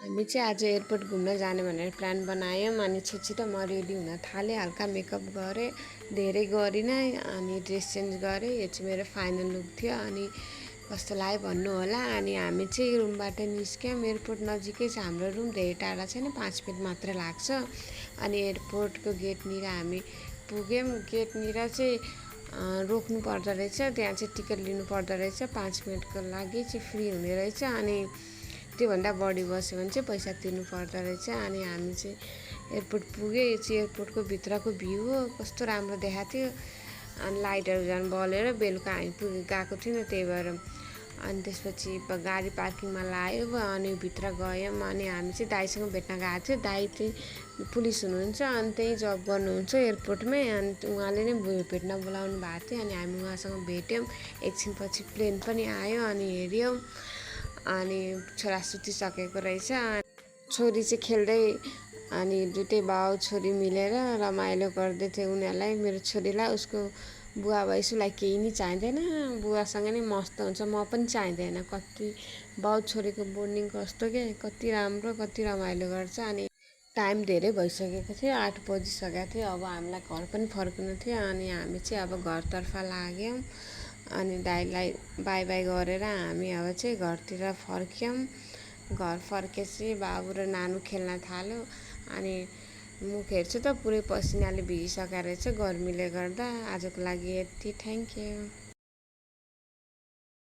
हामी चाहिँ आज एयरपोर्ट घुम्न जाने भनेर प्लान बनायौँ अनि छिटो म रेडी हुन थालेँ। हल्का मेकअप गरेँ, धेरै गरिनँ अनि ड्रेस चेन्ज गरेँ। यो चाहिँ मेरो फाइनल लुक थियो अनि कस्तो लाग्यो भन्नु होला। अनि हामी चाहिँ रुमबाट निस्क्यौँ। एयरपोर्ट नजिकै छ हाम्रो रुम, धेरै टाढा छैन, 5 मिनट मात्रै लाग्छ। अनि एयरपोर्टको गेटनिर हामी पुग्यौँ। गेटनिर चाहिँ रोक्नु पर्दो रहेछ, त्यहाँ चाहिँ टिकट लिनु पर्दो रहेछ। 5 मिनटको लागि चाहिँ फ्री हुने रहेछ अनि त्योभन्दा बढी बस्यो भने चाहिँ पैसा तिर्नु पर्दो रहेछ। अनि हामी चाहिँ एयरपोर्ट पुग्यो। यो चाहिँ एयरपोर्टको भित्रको भ्यू हो, कस्तो राम्रो देखाएको थियो। अनि लाइटहरू झन् बलेर बेलुका हामी गएको थियौँ, त्यही भएर। अनि त्यसपछि गाडी पार्किङमा लायो अनि भित्र गयौँ। अनि हामी चाहिँ दाइसँग भेट्न गएको थियो। दाइ चाहिँ पुलिस हुनुहुन्छ अनि त्यही जब गर्नुहुन्छ एयरपोर्टमै। अनि उहाँले नै भेट्न बोलाउनु भएको थियो अनि हामी उहाँसँग भेट्यौँ। एकछिनपछि प्लेन पनि आयो अनि हेऱ्यौँ। अनि छोरा सुतिसकेको रहेछ। छोरी चाहिँ खेल्दै अनि दुइटै बाउ छोरी मिलेर रमाइलो गर्दै थियो उनीहरूलाई। मेरो छोरीलाई उसको बुवा भैसुलाई केही नि चाहिँदैन, बुवासँग नै मस्त हुन्छ। म पनि चाहिँदैन। कति बाउ छोरीको बोन्डिङ कस्तो के, कति राम्रो, कति रमाइलो गर्छ। अनि टाइम धेरै भइसकेको थियो, 8 बजिसकेको थियो। अब हामीलाई घर पनि फर्किनु थियो अनि हामी चाहिँ अब घरतर्फ लाग्यौँ। अनि दाइलाई बाई बाई गरेर हामी अब चाहिँ घरतिर फर्क्यौँ। घर फर्केपछि बाबु र नानु खेल्न थाल्यो। अनि मुख हेर्छु त पुरै पसिनाले भिजिसकेको रहेछ गर्मीले गर्दा। आजको लागि यति, थ्याङ्क यू।